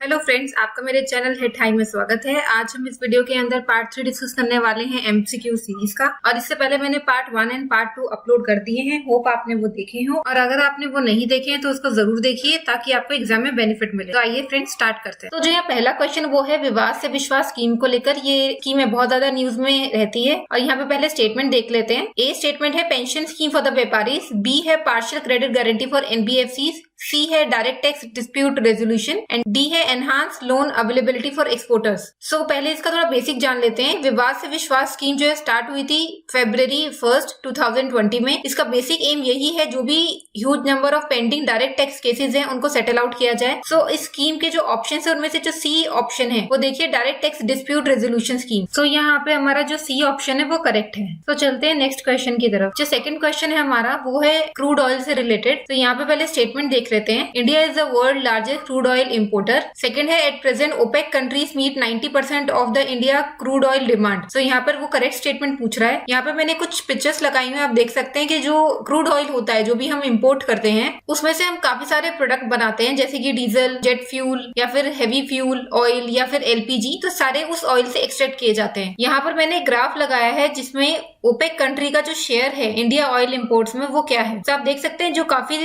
Hello friends, आपका मेरे channel head high में स्वागत है। आज हम इस वीडियो के अंदर पार्ट 3 डिस्कस करने वाले हैं एमसीक्यू सीरीज का। और इससे पहले मैंने पार्ट 1 एंड पार्ट 2 अपलोड कर दिए हैं। होप आपने वो देखे हो, और अगर आपने वो नहीं देखे हैं तो उसको जरूर देखिए ताकि आपको एग्जाम में बेनिफिट मिले। तो आइए फ्रेंड्स स्टार्ट करते हैं। तो जो यहाँ पहला क्वेश्चन वो है विवाद से विश्वास स्कीम को लेकर। ये स्कीम है बहुत ज्यादा न्यूज में रहती है। और यहाँ पे पहले स्टेटमेंट देख लेते हैं। ए स्टेटमेंट है पेंशन स्कीम फॉर द व्यापारीज, बी है partial credit guarantee for NBFCs, C है direct tax dispute resolution and D है enhance loan availability for exporters. So पहले इसका थोड़ा बेसिक जान लेते हैं। विवाद से विश्वास स्कीम जो है स्टार्ट हुई थी February 1st 2020 में। इसका बेसिक एम यही है जो भी huge number of pending direct tax cases हैं उनको सेटल आउट किया जाए। सो इस स्कीम के जो ऑप्शन है उनमें से जो सी ऑप्शन है वो देखिए direct tax dispute resolution scheme. So यहाँ पे हमारा जो सी ऑप्शन है वो करेक्ट है। तो चलते हैं नेक्स्ट क्वेश्चन की तरफ। जो सेकंड क्वेश्चन है हमारा वो है क्रूड ऑयल से रिलेटेड। तो यहाँ पे पहले स्टेटमेंट देख लेते हैं। India is the world largest crude oil importer. Second है at present OPEC countries meet 90% of the India crude oil demand. So यहाँ पर वो करेक्ट स्टेटमेंट पूछ रहा है। यहाँ पे मैंने कुछ पिक्चर्स लगाई हुई, आप देख सकते हैं कि जो क्रूड ऑयल होता है जो भी हम इंपोर्ट करते हैं उसमें से हम काफी सारे प्रोडक्ट बनाते हैं, जैसे कि डीजल, जेट फ्यूल या फिर हेवी फ्यूल ऑयल या फिर एलपीजी। तो सारे उस ऑयल से एक्सट्रैक्ट किए जाते हैं। यहाँ पर मैंने ग्राफ लगाया है जिसमें ओपेक कंट्री का जो शेयर है इंडिया ऑयल इंपोर्ट्स में वो क्या है। तो आप देख सकते हैं जो काफी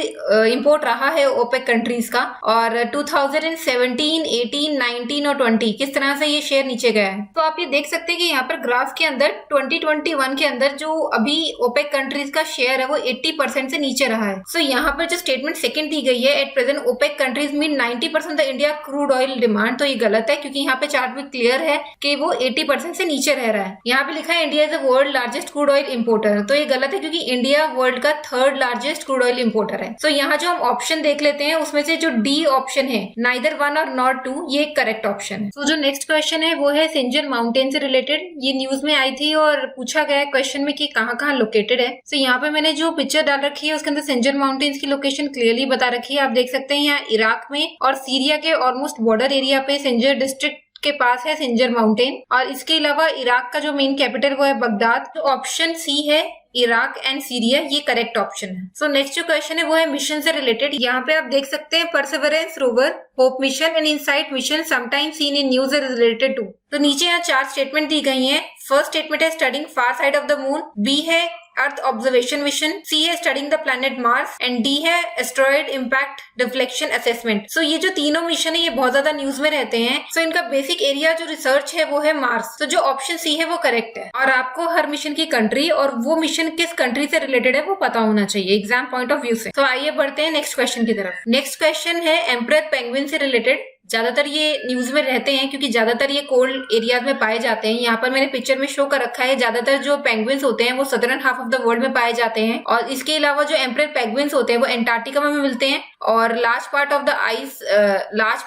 इंपोर्ट रहा है ओपेक कंट्रीज का। और 2017, 18, 19 और 20 किस तरह से ये शेयर नीचे गया है। तो आप ये देख सकते हैं कि यहाँ पर ग्राफ के अंदर 2021 के अंदर जो अभी ओपेक कंट्रीज का शेयर है वो 80% से नीचे रहा है। सो यहाँ पर जो स्टेटमेंट सेकंड दी गई है at present OPEC countries mean 90% the India crude oil demand, तो ये गलत है क्योंकि यहाँ पे चार्ट में क्लियर है कि वो 80% से नीचे रह रहा है। यहाँ पे लिखा है India is the world largest crude oil importer, तो ये गलत है क्योंकि इंडिया वर्ल्ड का third largest crude oil importer है। सो यहाँ जो हम ऑप्शन देख लेते हैं उसमें से जो डी ऑप्शन है नाइदर 1 और नॉट 2 ये करेक्ट ऑप्शन है। तो जो नेक्स्ट क्वेश्चन है वो है सिंजर माउंटेन से रिलेटेड। ये न्यूज में आई थी और पूछा गया क्वेश्चन में कि कहाँ लोकेटेड है। तो यहाँ पे मैंने जो पिक्चर डाल रखी है उसके अंदर सिंजर माउंटेन्स की लोकेशन क्लियरली बता रखी है। आप देख सकते हैं यहाँ इराक में और सीरिया के ऑलमोस्ट बॉर्डर एरिया पे सिंजर डिस्ट्रिक्ट के पास है सिंजर माउंटेन। और इसके अलावा इराक का जो मेन कैपिटल वो है बगदाद। तो ऑप्शन सी है इराक एंड सीरिया, ये करेक्ट ऑप्शन है। सो नेक्स्ट जो क्वेश्चन है वो है मिशन से रिलेटेड। यहाँ पे आप देख सकते हैं Perseverance rover, hope mission and InSight mission sometimes seen in news related to. तो नीचे यहाँ 4 स्टेटमेंट दी गई हैं। फर्स्ट स्टेटमेंट है studying far side of the moon, B है अर्थ ऑब्जर्वेशन मिशन, सी है studying the planet Mars and D है asteroid impact deflection assessment. So ये जो तीनों मिशन है ये बहुत ज्यादा न्यूज में रहते हैं। सो इनका बेसिक एरिया जो रिसर्च है वो है मार्स। तो जो ऑप्शन सी है वो करेक्ट है। और आपको हर मिशन की कंट्री और वो मिशन किस कंट्री से रिलेटेड है वो पता होना चाहिए एग्जाम पॉइंट ऑफ व्यू से। तो आइए बढ़ते हैं नेक्स्ट क्वेश्चन की तरफ। नेक्स्ट क्वेश्चन है एम्परर पेंगुइन से रिलेटेड। ज्यादातर ये न्यूज में रहते हैं क्योंकि ज्यादातर ये कोल्ड एरियाज में पाए जाते हैं। यहाँ पर मैंने पिक्चर में शो कर रखा है ज्यादातर जो पेंगुइन्स होते हैं वो southern half of the world में पाए जाते हैं। और इसके अलावा जो एम्परर पेंगुइन्स होते हैं वो एंटार्क्टिका में मिलते हैं। और large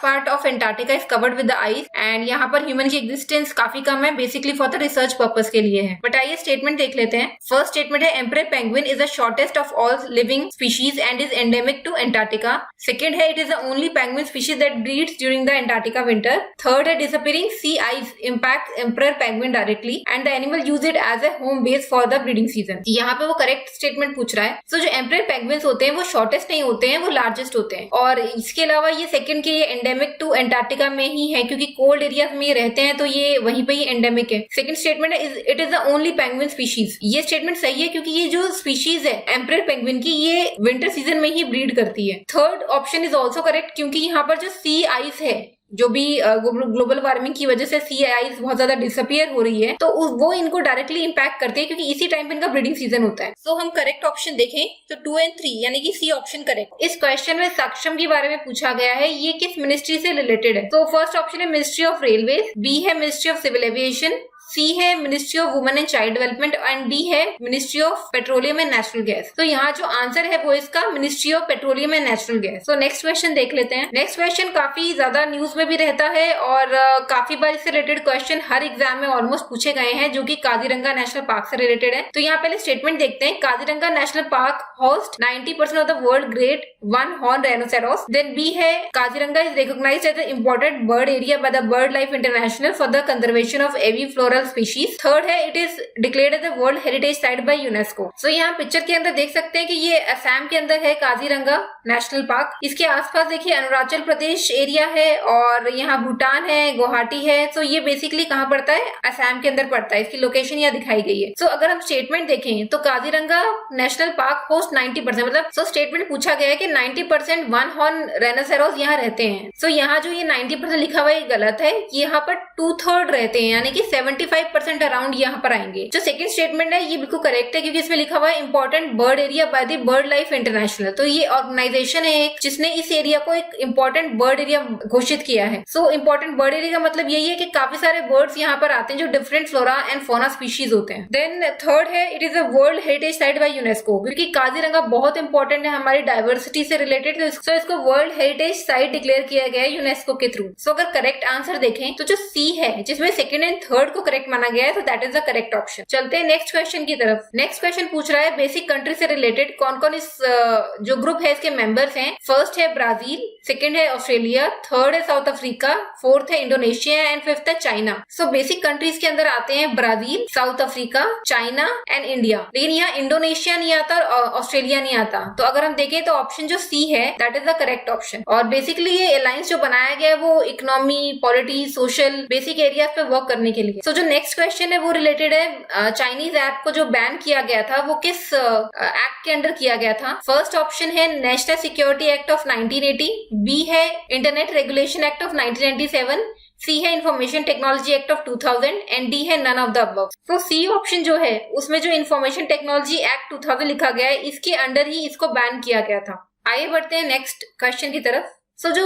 part of Antarctica is covered with the ice and यहाँ पर ह्यूमन की एग्जिस्टेंस काफी कम है, basically for the research purpose के लिए है। बट आइए स्टेटमेंट देख लेते हैं। फर्स्ट स्टेटमेंट है emperor penguin is the shortest of all living species and is endemic to Antarctica. Second है it is the only penguin species that breeds during the Antarctica winter. Third है disappearing sea ice impacts emperor penguin directly and the animal use it as a home base for the breeding season. यहाँ पे वो correct statement पूछ रहा है। So जो emperor penguins होते हैं वो शॉर्टेस्ट नहीं होते हैं, वो लार्जेस्ट होते हैं। और इसके अलावा ये सेकंड के ये एंडेमिक टू एंटार्क्टिका में ही है क्योंकि कोल्ड एरिया में रहते हैं तो ये वहीं पे ही एंडेमिक है। सेकंड स्टेटमेंट है it is the only penguin species. ये स्टेटमेंट सही है क्योंकि ये जो स्पीशीज है एम्परर पेंगुइन की ये विंटर सीजन में ही ब्रीड करती है। Third option is also correct क्योंकि यहाँ पर जो सी आइस है जो भी ग्लोबल वार्मिंग की वजह से सी आइस बहुत ज्यादा डिसअपियर हो रही है तो वो इनको डायरेक्टली इंपैक्ट करती है क्योंकि इसी टाइम पे इनका ब्रीडिंग सीजन होता है। सो हम करेक्ट ऑप्शन देखें तो 2 और 3 यानी कि सी ऑप्शन करेक्ट। इस क्वेश्चन में सक्षम के बारे में पूछा गया है, ये किस मिनिस्ट्री से रिलेटेड है। तो फर्स्ट ऑप्शन है मिनिस्ट्री ऑफ रेलवे, बी है ministry of civil aviation, C है ministry of women and child development and D है ministry of petroleum and natural gas. तो यहाँ जो आंसर है वो इसका ministry of petroleum and natural gas. तो नेक्स्ट क्वेश्चन देख लेते हैं। नेक्स्ट क्वेश्चन काफी ज्यादा न्यूज में भी रहता है और काफी बार इससे रिलेटेड क्वेश्चन हर एग्जाम में ऑलमोस्ट पूछे गए हैं जो कि काजीरंगा नेशनल पार्क से रिलेटेड है। तो यहाँ पहले स्टेटमेंट देखते हैं। Kaziranga national park host 90% of the world great one horn rhinoceros. Then B है Kaziranga is recognized as the important bird area by the bird life international for the conservation of avi flora coral species. Third है it is declared as a world heritage site by UNESCO. So यहाँ picture के अंदर देख सकते हैं कि ये असम के अंदर है काजीरंगा नेशनल पार्क। इसके आसपास देखिए अरुणाचल प्रदेश एरिया है और यहाँ भूटान है, गुवाहाटी है। सो ये बेसिकली कहाँ पड़ता है, असम के अंदर पड़ता है। इसकी लोकेशन यहाँ दिखाई गई है। सो अगर हम स्टेटमेंट देखें तो काजीरंगा नेशनल पार्क होस्ट 90%, मतलब स्टेटमेंट पूछा गया है कि 90% वन हॉर्न राइनोसेरोस यहाँ रहते हैं। सो यहाँ जो ये 90% लिखा हुआ है ये गलत है। यहाँ पर 2/3 रहते हैं, यानी कि 75% अराउंड यहाँ पर आएंगे। जो सेकंड स्टेटमेंट है ये बिल्कुल करेक्ट है, क्योंकि इसमें लिखा हुआ है important bird area by the bird life international. तो ये ऑर्गेनाइजेशन है एक जिसने इस एरिया को एक इंपॉर्टेंट बर्ड एरिया घोषित किया है। सो इंपॉर्टेंट बर्ड एरिया का मतलब यही है कि काफी सारे बर्ड्स यहाँ पर आते हैं जो different flora and fauna species होते हैं। देन थर्ड है it is a world heritage site by UNESCO, क्योंकि काजीरंगा बहुत इंपॉर्टेंट है हमारी डायवर्सिटी से रिलेटेड, तो इसको वर्ल्ड हेरिटेज साइट डिक्लेयर किया गया है यूनेस्को के थ्रू। सो अगर करेक्ट आंसर देखें तो जो सी है जिसमें सेकंड एंड थर्ड को करेक्ट माना गया है, तो that is the correct option. चलते हैं नेक्स्ट क्वेश्चन की तरफ। नेक्स्ट क्वेश्चन पूछ रहा है बेसिक कंट्री से रिलेटेड कौन कौन इस जो ग्रुप है इसके मेंबर्स हैं। फर्स्ट है ब्राजील, सेकंड है ऑस्ट्रेलिया, थर्ड है साउथ अफ्रीका, फोर्थ है इंडोनेशिया एंड फिफ्थ है चाइना। सो बेसिक कंट्रीज के अंदर आते हैं Brazil, south Africa, China and India. लेकिन यहाँ इंडोनेशिया नहीं आता और ऑस्ट्रेलिया नहीं आता। तो अगर हम देखें तो ऑप्शन जो सी है that is the correct option. और बेसिकली ये अलायंस जो बनाया गया है वो economy, polity, social basic areas पे वर्क करने के लिए। सो जो नेक्स्ट क्वेश्चन है वो रिलेटेड है चाइनीज ऐप को जो बैन किया गया था वो किस एक्ट के अंडर किया गया था। फर्स्ट ऑप्शन है national security act of 1980, B है internet regulation act of 1997, C है information technology act of 2000 and D है नन ऑफ द अबव। तो सी ऑप्शन जो है उसमें जो इंफॉर्मेशन टेक्नोलॉजी एक्ट 2000 लिखा गया है इसके अंडर ही इसको बैन किया गया था। आइए बढ़ते हैं नेक्स्ट क्वेश्चन की तरफ। सो जो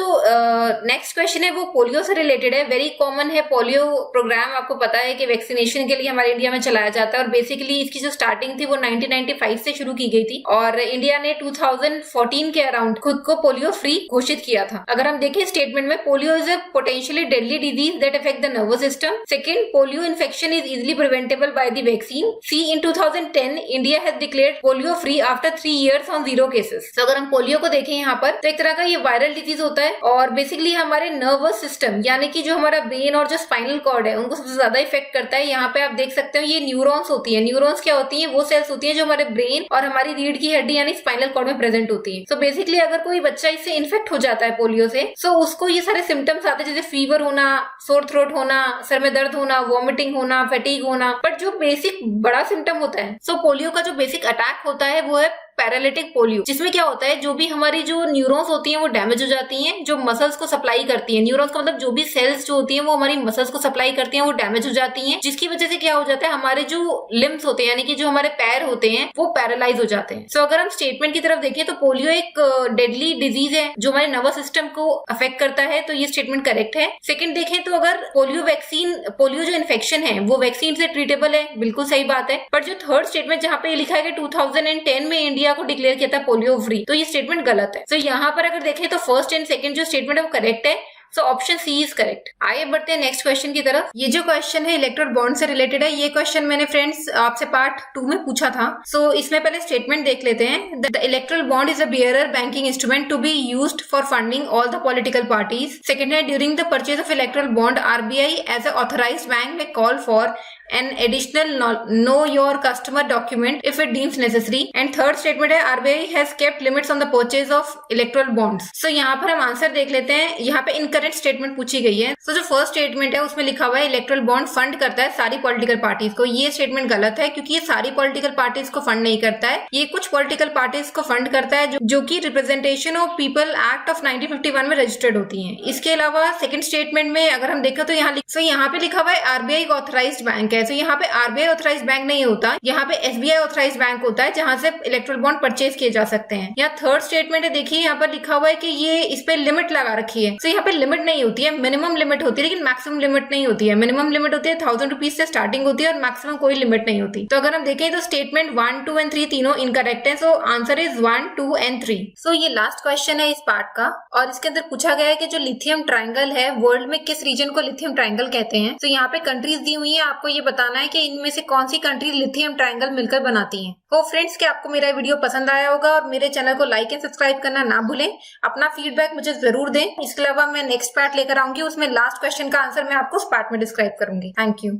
नेक्स्ट क्वेश्चन है वो पोलियो से रिलेटेड है। वेरी कॉमन है पोलियो प्रोग्राम, आपको पता है कि वैक्सीनेशन के लिए हमारे इंडिया में चलाया जाता है और बेसिकली इसकी जो स्टार्टिंग थी वो 1995 से शुरू की गई थी और इंडिया ने 2014 के अराउंड खुद को पोलियो फ्री घोषित किया था। अगर हम देखें स्टेटमेंट में, polio is a potentially deadly disease that affect the nervous system. Second, polio infection is easily preventable by the vaccine. C, in 2010 India has declared polio free after 3 years on 0 cases. तो अगर हम polio को देखें यहाँ पर तो एक तरह का ये वायरल डिजीज होता है और बेसिकली हमारे नर्वस सिस्टम यानी कि जो हमारा ब्रेन और जो स्पाइनल कॉर्ड है उनको सबसे ज्यादा इफेक्ट करता है। यहाँ पे आप देख सकते हो ये न्यूरॉन्स होती है। न्यूरॉन्स क्या होती है, वो सेल्स होती है जो हमारे ब्रेन और हमारी रीढ़ की हड्डी यानी स्पाइनल कॉर्ड में प्रेजेंट होती है। सो बेसिकली अगर कोई बच्चा इससे इन्फेक्ट हो जाता है पोलियो से, सो उसको ये सारे सिम्टम्स आते हैं जैसे फीवर होना, सोर थ्रोट होना, सर में दर्द होना, वॉमिटिंग होना, फैटीग होना। बट जो बेसिक बड़ा सिम्टम होता है, सो पोलियो का जो बेसिक अटैक होता है वो है पैरालिटिक पोलियो, जिसमें क्या होता है जो भी हमारी जो न्यूरॉन्स होती हैं वो डैमेज हो जाती हैं, जो मसल्स को सप्लाई करती हैं। न्यूरॉन्स का मतलब जो भी सेल्स जो होती हैं वो हमारी मसल्स को सप्लाई करती हैं वो डैमेज हो जाती हैं, जिसकी वजह से क्या हो जाता है हमारे जो लिम्स होते हैं यानी कि जो हमारे पैर होते हैं वो पैरालाइज हो जाते हैं। सो अगर हम स्टेटमेंट की तरफ देखें तो पोलियो एक डेडली डिजीज है जो हमारे नर्वस सिस्टम को अफेक्ट करता है, तो ये स्टेटमेंट करेक्ट है। सेकंड देखें तो अगर पोलियो वैक्सीन, पोलियो जो इन्फेक्शन है वो वैक्सीन से ट्रीटेबल है, बिल्कुल सही बात है। पर जो थर्ड स्टेटमेंट जहाँ पे लिखा है कि 2010 में इंडिया को डिक्लेयर किया था पोलियो फ्री, तो ये स्टेटमेंट गलत है। तो यहाँ पर अगर देखें तो फर्स्ट एंड सेकंड जो स्टेटमेंट है वो करेक्ट है। So option C is correct. आइए बढ़ते हैं नेक्स्ट क्वेश्चन की तरफ। ये जो क्वेश्चन है इलेक्ट्रोल बॉन्ड से रिलेटेड है। ये क्वेश्चन मैंने फ्रेंड्स आपसे पार्ट 2 में पूछा था। सो इसमें पहले स्टेटमेंट देख लेते हैं। The electoral bond is a bearer banking instrument to be used for funding all the political parties. Second है during the purchase of electoral bond RBI as a authorized bank में call for an additional know your customer document if it deems necessary. And third statement है RBI has kept limits on the purchase of electoral bonds. So यहाँ पर हम answer देख लेते हैं। यहाँ पे इनकरेक्ट स्टेटमेंट पूछी गई है। So जो फर्स्ट स्टेटमेंट है उसमें लिखा हुआ है इलेक्ट्रल बॉन्ड फंड करता है सारी पॉलिटिकल पार्टीज को। ये स्टेटमेंट गलत है क्योंकि ये सारी पॉलिटिकल पार्टीज को फंड नहीं करता है। ये कुछ पॉलिटिकल पार्टीज को फंड करता है जो कि representation of people act of 1951 में रजिस्टर्ड होती है। इसके अलावा सेकंड स्टेटमेंट में अगर हम देखें तो यहाँ पे लिखा हुआ है आरबीआई का ऑथराइज्ड बैंक है। तो यहाँ पे आरबीआई ऑथराइज्ड बैंक नहीं होता, यहाँ पे एसबीआई ऑथराइज्ड बैंक होता है जहां से इलेक्ट्रल बॉन्ड परचेज किए जा सकते हैं। यहाँ थर्ड स्टेटमेंट है, देखिए यहाँ पर लिखा हुआ है कि ये इस पे लिमिट लगा रखी है। तो यहाँ पे लिमिट नहीं होती है, मिनिमम लिमिट होती है लेकिन मैक्सिमम लिमिट नहीं होती है। मिनिमम लिमिट होती है 1000 रुपीज से स्टार्टिंग होती है और मैक्सिमम कोई लिमिट नहीं होती। तो अगर हम देखें तो स्टेटमेंट 1, 2 एंड 3 तीनों इनकरेक्ट है। So answer is 1, 2 and 3। सो ये लास्ट क्वेश्चन है इस पार्ट का और इसके अंदर पूछा गया है कि जो लिथियम ट्रायंगल है वर्ल्ड में किस रीजन को लिथियम ट्रायंगल कहते हैं। तो यहाँ पे कंट्रीज दी हुई है, आपको ये बताना है कि इनमें से कौन सी कंट्री लिथियम ट्रायंगल मिलकर बनाती हैं। तो फ्रेंड्स कि आपको मेरा वीडियो पसंद आया होगा और मेरे चैनल को लाइक एंड सब्सक्राइब करना ना भूलें। अपना फीडबैक मुझे जरूर दें। इसके अलावा मैं नेक्स्ट पार्ट लेकर आऊंगी, उसमें लास्ट क्वेश्चन का आंसर मैं आपको उस पार्ट में डिस्क्राइब करूंगी। Thank you.